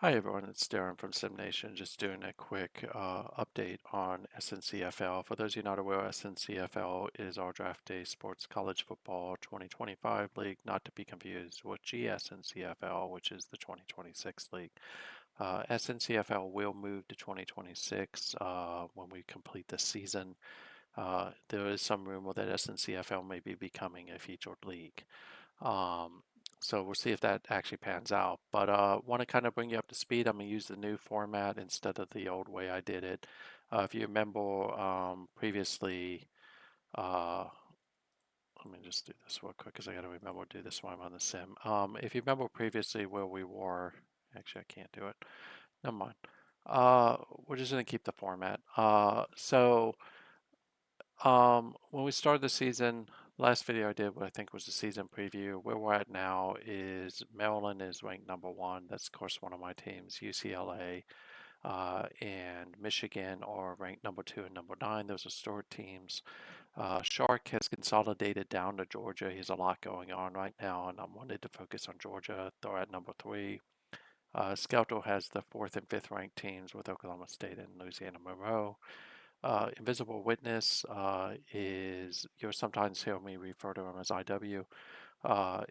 Hi everyone, it's Darren from SimNation. Just doing a quick update on SNCFL. For those of you not aware, SNCFL is our draft day sports college football 2025 league, not to be confused with GSNCFL, which is the 2026 league. SNCFL will move to 2026 when we complete the season. There is some rumor that SNCFL may be becoming a featured league. Um, so we'll see if that actually pans out. But want to kind of bring you up to speed. I'm going to use the new format instead of the old way I did it. If you remember previously, uh, let me just do this real quick because I got to remember to do this while I'm on the sim. If you remember previously where we were, actually I can't do it. Never mind. We're just going to keep the format. When we started the season, last video I did, what I think was the season preview. Where we're at now is Maryland is ranked #1. That's of course one of my teams. UCLA and Michigan are ranked #2 and #9. Those are Stuart teams. Shark has consolidated down to Georgia. He has a lot going on right now, and I wanted to focus on Georgia. They're at #3. Skelter has the 4th and 5th ranked teams with Oklahoma State and Louisiana Monroe. Invisible Witness is, you'll sometimes hear me refer to him as IW,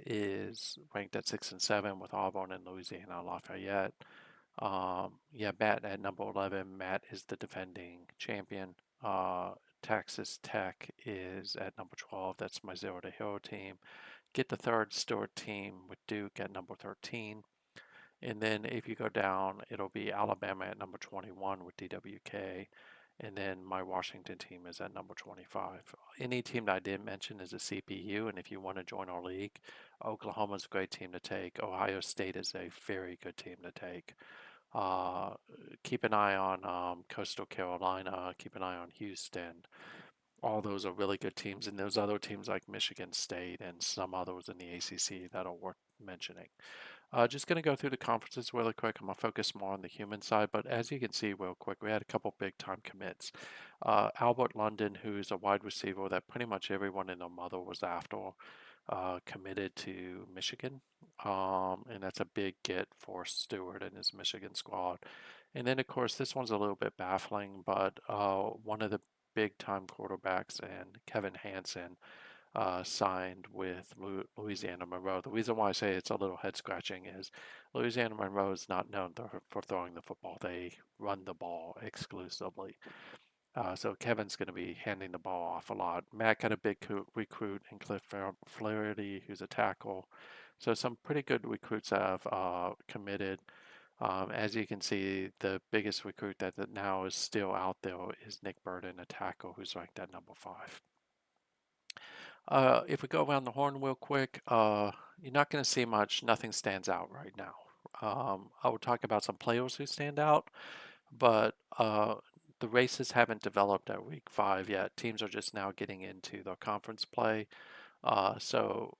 is ranked at 6 and 7 with Auburn and Louisiana Lafayette. Yeah, Matt at #11. Matt is the defending champion. Texas Tech is at #12. That's my Zero to Hero team. Get the third Stuart team with Duke at #13. And then if you go down, it'll be Alabama at #21 with DWK. And then my Washington team is at #25. Any team that I didn't mention is a CPU. And if you want to join our league, Oklahoma's a great team to take. Ohio State is a very good team to take. Uh, Keep an eye on Coastal Carolina. Keep an eye on Houston. All those are really good teams. And those other teams like Michigan State and some others in the ACC that are worth mentioning. Just going to go through the conferences really quick. I'm going to focus more on the human side, but as you can see real quick, we had a couple big time commits. Albert London, who's a wide receiver that pretty much everyone and their mother was after, committed to Michigan. And that's a big get for Stuart and his Michigan squad. And then, of course, this one's a little bit baffling, but one of the big time quarterbacks and Kevin Hansen signed with Louisiana Monroe. The reason why I say it's a little head scratching is Louisiana Monroe is not known for throwing the football. They run the ball exclusively. So Kevin's going to be handing the ball off a lot. Matt got a big recruit in Cliff Flaherty, who's a tackle. So some pretty good recruits have committed. As you can see, the biggest recruit that now is still out there is Nick Burden, a tackle who's ranked at #5. If we go around the horn real quick, you're not going to see much. Nothing stands out right now. I will talk about some players who stand out, but the races haven't developed at week 5 yet. Teams are just now getting into their conference play. So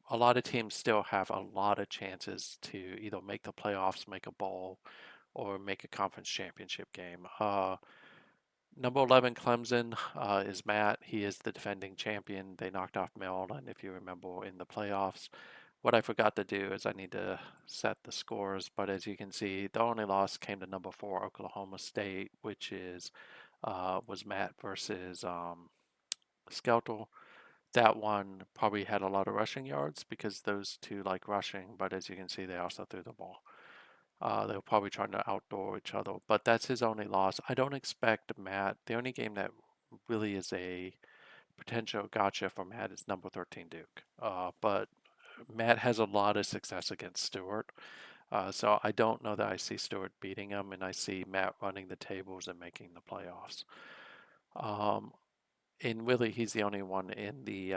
a lot of teams still have a lot of chances to either make the playoffs, make a bowl, or make a conference championship game. #11 Clemson is Matt. He is the defending champion. They knocked off Maryland, if you remember, in the playoffs. What I forgot to do is I need to set the scores, but as you can see, the only loss came to #4 Oklahoma State, which is was Matt versus Skelter. That one probably had a lot of rushing yards because those two like rushing, but as you can see, they also threw the ball. They were probably trying to outdoor each other, but that's his only loss. I don't expect Matt. The only game that really is a potential gotcha for Matt is #13 Duke. But Matt has a lot of success against Stuart. So I don't know that I see Stuart beating him, and I see Matt running the tables and making the playoffs. Um, and really, he's the only one in the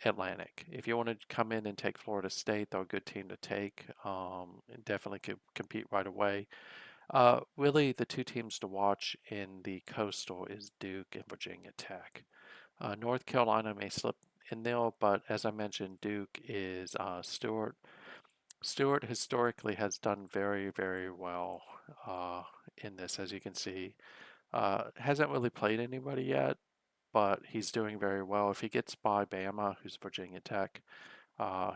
Atlantic. If you want to come in and take Florida State, they're a good team to take. And definitely could compete right away. Really, the two teams to watch in the Coastal is Duke and Virginia Tech. North Carolina may slip in there, but as I mentioned, Duke is Stuart. Stuart historically has done very, very well in this, as you can see. Hasn't really played anybody yet, but he's doing very well. If he gets by Bama, who's Virginia Tech,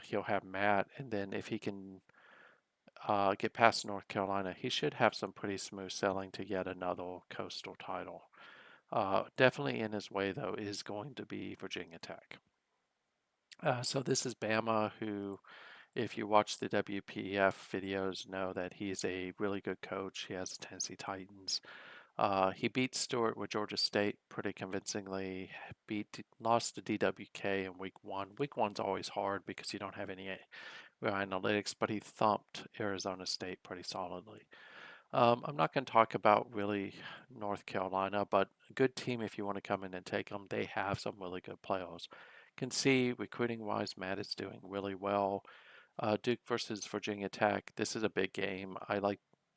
he'll have Matt, and then if he can get past North Carolina, he should have some pretty smooth sailing to yet another coastal title. Definitely in his way, though, is going to be Virginia Tech. So this is Bama, who, if you watch the WPF videos, know that he's a really good coach. He has the Tennessee Titans. He beat Stuart with Georgia State pretty convincingly. Lost to DWK in week one. Week one's always hard because you don't have any real analytics, but he thumped Arizona State pretty solidly. I'm not going to talk about really North Carolina, but a good team if you want to come in and take them. They have some really good players. Can see recruiting wise, Matt is doing really well. Duke versus Virginia Tech. This is a big game.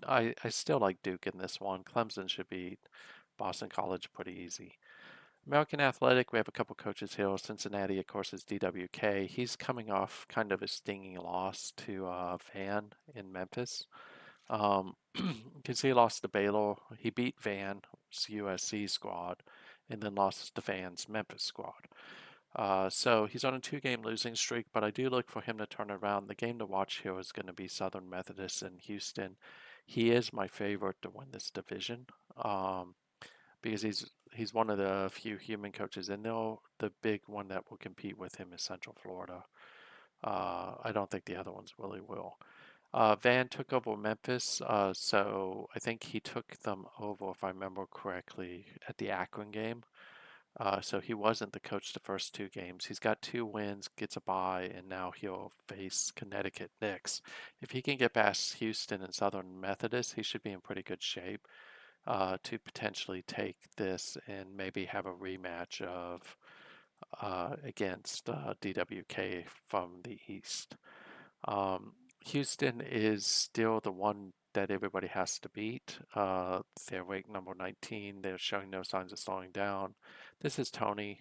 I still like Duke in this one. Clemson should beat Boston College pretty easy. American Athletic, we have a couple coaches here. Cincinnati, of course, is DWK. He's coming off kind of a stinging loss to Van in Memphis. You can see he lost to Baylor. He beat Van's USC squad and then lost to Van's Memphis squad. So he's on a 2-game losing streak, but I do look for him to turn around. The game to watch here is going to be Southern Methodist in Houston. He is my favorite to win this division because he's one of the few human coaches in there. The big one that will compete with him is Central Florida. I don't think the other ones really will. Van took over Memphis, so I think he took them over, if I remember correctly, at the Akron game. So he wasn't the coach the first 2 games. He's got 2 wins, gets a bye, and now he'll face Connecticut next. If he can get past Houston and Southern Methodist, he should be in pretty good shape to potentially take this and maybe have a rematch of against DWK from the East. Houston is still the one that everybody has to beat. They're ranked number 19. They're showing no signs of slowing down. This is Tony.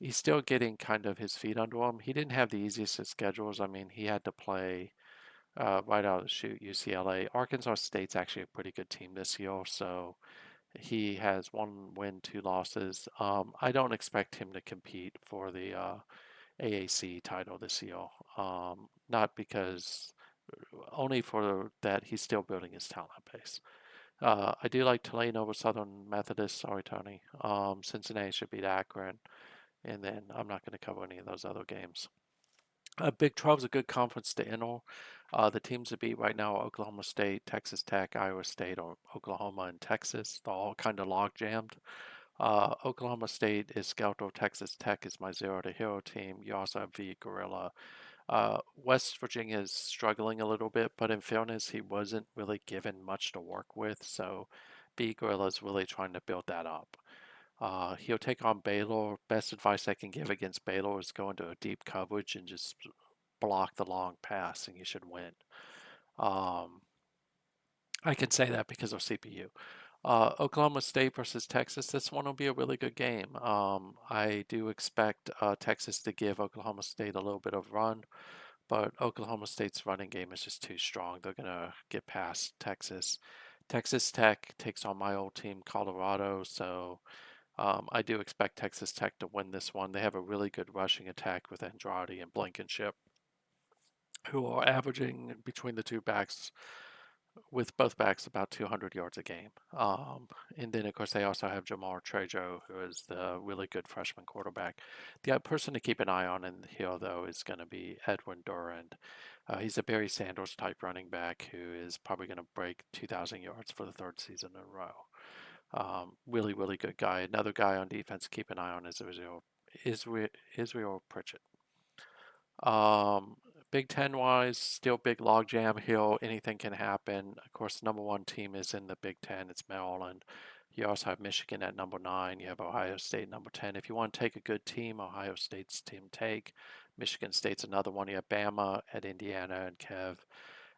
He's still getting kind of his feet under him. He didn't have the easiest of schedules. I mean, he had to play right out of the chute UCLA. Arkansas State's actually a pretty good team this year, so he has 1 win, 2 losses. I don't expect him to compete for the AAC title this year. Not because, only for that he's still building his talent base. I do like Tulane over Southern Methodist. Sorry, Tony. Cincinnati should beat Akron. And then I'm not going to cover any of those other games. Big 12 is a good conference to enter. The teams to beat right now are Oklahoma State, Texas Tech, Iowa State, or Oklahoma and Texas. They're all kind of log jammed. Oklahoma State is Skelter. Texas Tech is my 0-hero team. You also have V Gorilla. West Virginia is struggling a little bit, but in fairness, he wasn't really given much to work with, so V Gorilla is really trying to build that up. He'll take on Baylor. Best advice I can give against Baylor is go into a deep coverage and just block the long pass, and you should win. I can say that because of CPU. Oklahoma State versus Texas. This one will be a really good game. I do expect Texas to give Oklahoma State a little bit of run, but Oklahoma State's running game is just too strong. They're going to get past Texas. Texas Tech takes on my old team, Colorado, so I do expect Texas Tech to win this one. They have a really good rushing attack with Andrade and Blankenship, who are averaging between the two backs, with both backs, about 200 yards a game. And then, of course, they also have Jamar Trejo, who is the really good freshman quarterback. The person to keep an eye on in here, though, is going to be Edwin Durand. He's a Barry Sanders type running back who is probably going to break 2,000 yards for the 3rd season in a row. Really, really good guy. Another guy on defense to keep an eye on is Israel Pritchett. Big Ten wise, still big logjam hill. Anything can happen. Of course, the number 1 team is in the Big Ten. It's Maryland. You also have Michigan at number 9. You have Ohio State number 10. If you want to take a good team, Ohio State's team take. Michigan State's another one. You have Bama at Indiana and Kev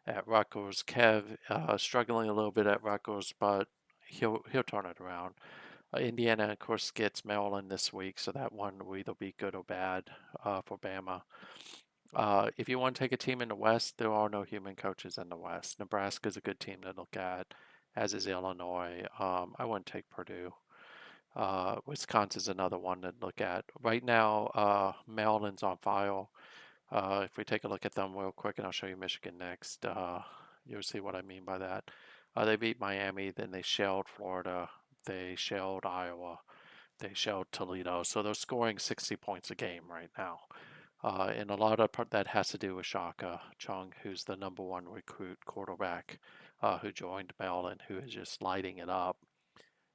at Rutgers. Kev struggling a little bit at Rutgers, but he'll turn it around. Indiana, of course, gets Maryland this week, so that one will either be good or bad for Bama. If you want to take a team in the West, there are no human coaches in the West. Nebraska's a good team to look at, as is Illinois. I wouldn't take Purdue. Wisconsin's another one to look at. Right now, Maryland's on file. If we take a look at them real quick, and I'll show you Michigan next, you'll see what I mean by that. They beat Miami, then they shelled Florida, they shelled Iowa, they shelled Toledo. So they're scoring 60 points a game right now. And a lot of that has to do with Shaka Chung, who's the #1 recruit quarterback who joined Maryland, who is just lighting it up.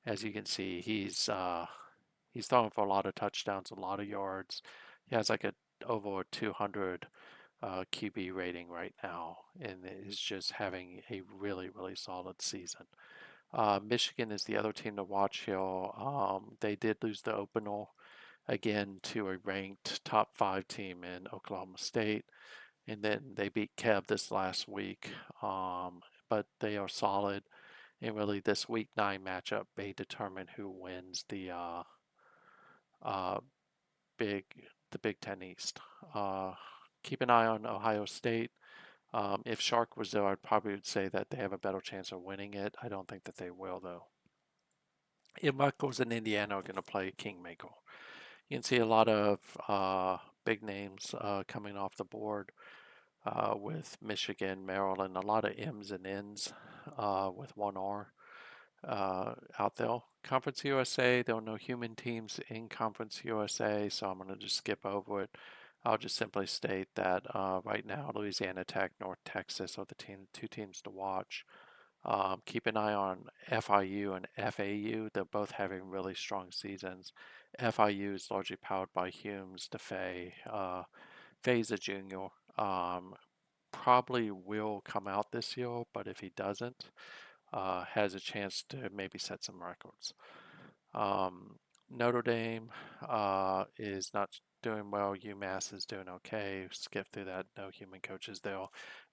As you can see, he's throwing for a lot of touchdowns, a lot of yards. He has like a over 200 QB rating right now, and is just having a really, really solid season. Michigan is the other team to watch here. They did lose the opener again to a ranked top 5 team in Oklahoma State, and then they beat Kev this last week. But they are solid, and really this Week 9 matchup may determine who wins uh, big the Big Ten East. Keep an eye on Ohio State. If Shark was there, I'd probably would say that they have a better chance of winning it. I don't think that they will, though. Rutgers and Indiana are going to play Kingmaker. You can see a lot of big names coming off the board with Michigan, Maryland, a lot of M's and N's with one R out there. Conference USA, there are no human teams in Conference USA, so I'm going to just skip over it. I'll just simply state that right now, Louisiana Tech, North Texas are the two teams to watch. Keep an eye on FIU and FAU. They're both having really strong seasons. FIU is largely powered by Humes, DeFay. Fay's a junior. Probably will come out this year, but if he doesn't, has a chance to maybe set some records. Notre Dame is not doing well. UMass is doing okay. Skip through that. No human coaches there.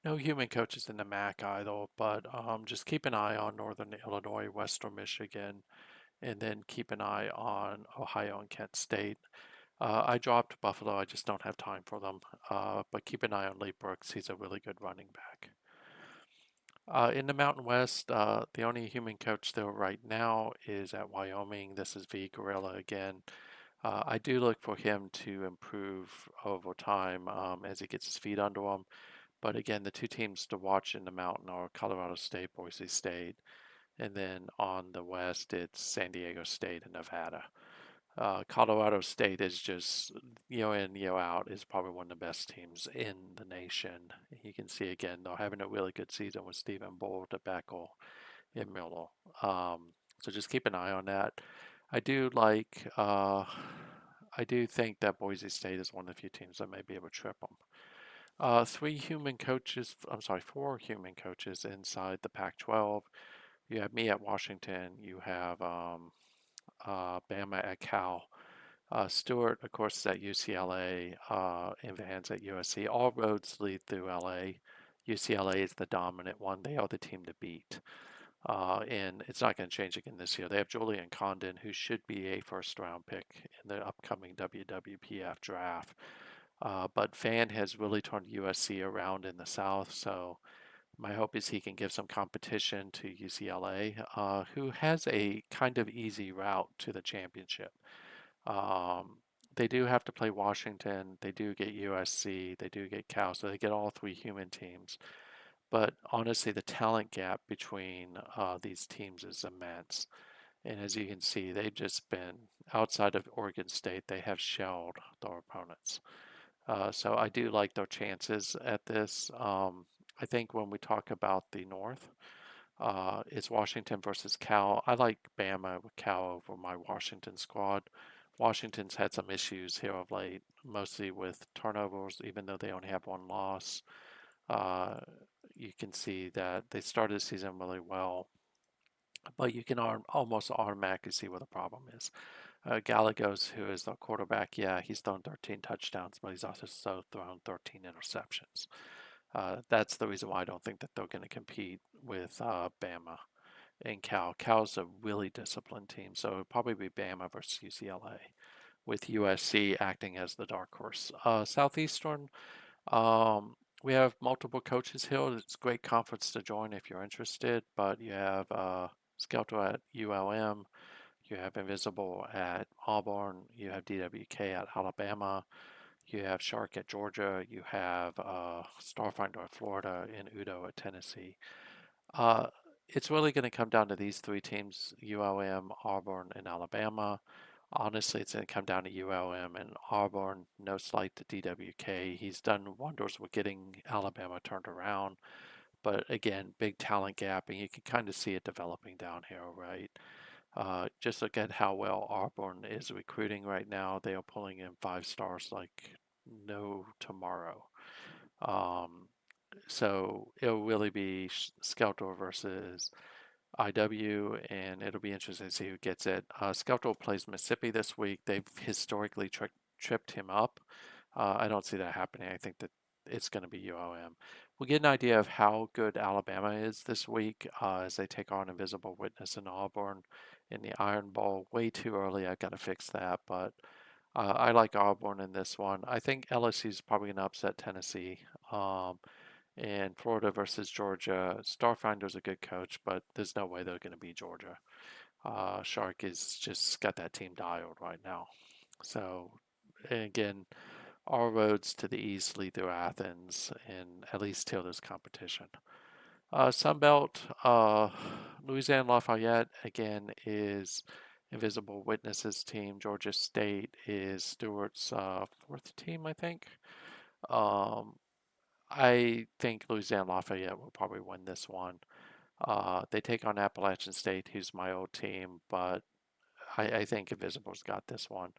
No human coaches in the MAC either. But just keep an eye on Northern Illinois, Western Michigan, and then keep an eye on Ohio and Kent State. I dropped Buffalo. I just don't have time for them. But keep an eye on Lee Brooks. He's a really good running back. In the Mountain West, the only human coach there right now is at Wyoming. This is V. Gorilla again. I do look for him to improve over time as he gets his feet under him. But again, the two teams to watch in the Mountain are Colorado State, Boise State, and then on the West, it's San Diego State and Nevada. Colorado State is just year in, year out, is probably one of the best teams in the nation. You can see again, they're having a really good season with Stephen Bull, DeBeckel, and Miller. So just keep an eye on that. I do like, I do think that Boise State is one of the few teams that may be able to trip them. Four human coaches inside the Pac-12. You have me at Washington. You have Bama at Cal. Stuart, of course, is at UCLA, and Van's at USC. All roads lead through LA. UCLA is the dominant one. They are the team to beat. And it's not going to change again this year. They have Julian Condon, who should be a first-round pick in the upcoming WWPF draft. But Van has really turned USC around in the South, so my hope is he can give some competition to UCLA, who has a kind of easy route to the championship. They do have to play Washington. They do get USC. They do get Cal. So they get all three human teams. But honestly, the talent gap between these teams is immense. And as you can see, they've just been outside of Oregon State. They have shelled their opponents. So I do like their chances at this. I think when we talk about the North, it's Washington versus Cal. I like Bama with Cal over my Washington squad. Washington's had some issues here of late, mostly with turnovers, even though they only have one loss. Uh, you can see that they started the season really well, but you can almost automatically see what the problem is. Gallegos, who is the quarterback, yeah, he's thrown 13 touchdowns, but he's also thrown 13 interceptions. That's the reason why I don't think that they're going to compete with Bama and Cal. Cal's a really disciplined team, so it'll probably be Bama versus UCLA, with USC acting as the dark horse. Southeastern, we have multiple coaches here. It's a great conference to join if you're interested, but you have Skelter at ULM, you have Invisible at Auburn, you have DWK at Alabama, You have Shark at Georgia. You have Starfinder at Florida and Udo at Tennessee. Uh, it's really going to come down to these three teams, ULM, Auburn, and Alabama. Honestly, it's going to come down to ULM and Auburn. No slight to DWK. He's done wonders with getting Alabama turned around. But again, big talent gap, and you can kind of see it developing down here, right? Just look at how well Auburn is recruiting right now. They are pulling in 5 stars like no tomorrow. Um, so it'll really be Skelter versus IW, and it'll be interesting to see who gets it. Skelter plays Mississippi this week. They've historically tripped him up. I don't see that happening. I think that it's going to be UOM. We'll get an idea of how good Alabama is this week as they take on Invisible Witness in Auburn in the Iron Bowl. Way too early. I've got to fix that, but I like Auburn in this one. I think LSU is probably going to upset Tennessee. And Florida versus Georgia. Starfinder's a good coach, but there's no way they're going to beat Georgia. Shark is just got that team dialed right now. So, and again, all roads to the east lead through Athens, and at least till there's competition. Sunbelt, Louisiana Lafayette again is Invisible Witnesses team. Georgia State is Stuart's fourth team, I think. Um, I think Louisiana Lafayette will probably win this one. They take on Appalachian State, who's my old team, but I think Invisible's got this one.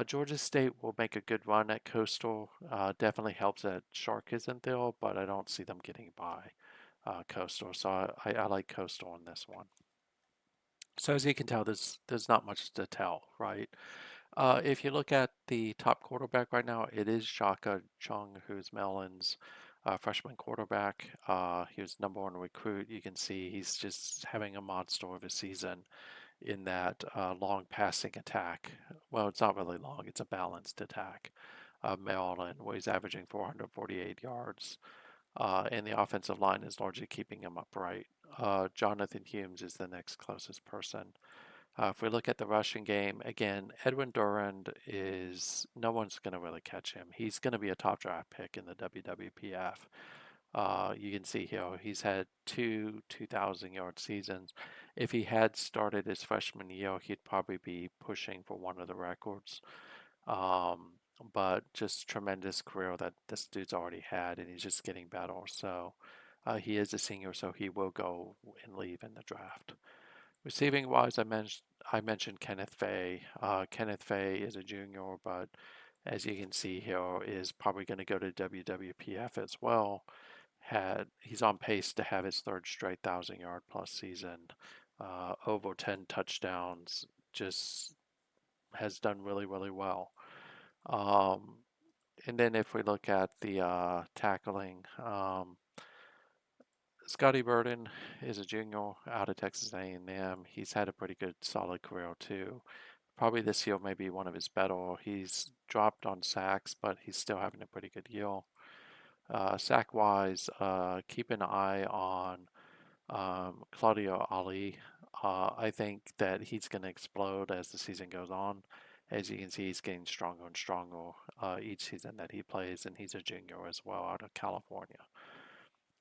Georgia State will make a good run at Coastal. Definitely helps that Shark isn't there, but I don't see them getting by Coastal. So I like Coastal in this one. So as you can tell, there's not much to tell, right? If you look at the top quarterback right now, it is Shaka Chung, who's Mellon's freshman quarterback. He was #1 recruit. You can see he's just having a monster of a season in that long passing attack. Well, it's not really long, it's a balanced attack. Maryland, where he's averaging 448 yards. And the offensive line is largely keeping him upright. Jonathan Humes is the next closest person. If we look at the rushing game, again, Edwin Durand is, no one's going to really catch him. He's going to be a top draft pick in the WWPF. You can see here he's had two 2,000-yard seasons. If he had started his freshman year, he'd probably be pushing for one of the records. But just tremendous career that this dude's already had, and he's just getting better. So he is a senior, so he will go and leave in the draft. Receiving wise, I mentioned Kenneth Fay. Kenneth Fay is a junior, but as you can see here, is probably going to go to WWPF as well. He's on pace to have his third straight 1,000-yard plus season, over 10 touchdowns. Just has done really, really well. And then if we look at the tackling, Scotty Burden is a junior out of Texas A&M. He's had a pretty good, solid career too. Probably this year may be one of his better. He's dropped on sacks, but he's still having a pretty good year. Sack-wise, keep an eye on Claudio Ali. I think that he's going to explode as the season goes on. As you can see, he's getting stronger and stronger each season that he plays, and he's a junior as well out of California.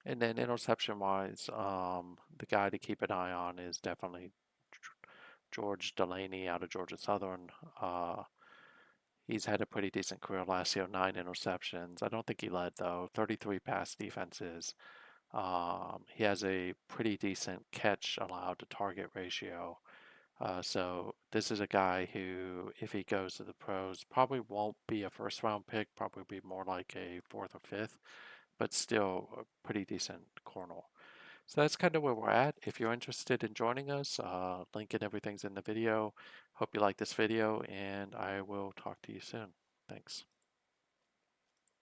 And then interception-wise, the guy to keep an eye on is definitely George Delaney out of Georgia Southern. He's had a pretty decent career last year, 9 interceptions. I don't think he led, though. 33 pass defenses. He has a pretty decent catch allowed to target ratio. So this is a guy who, if he goes to the pros, probably won't be a first-round pick, probably be more like a fourth or fifth, but still a pretty decent corner. So that's kind of where we're at. If you're interested in joining us, link and everything's in the video. Hope you like this video, and I will talk to you soon. Thanks.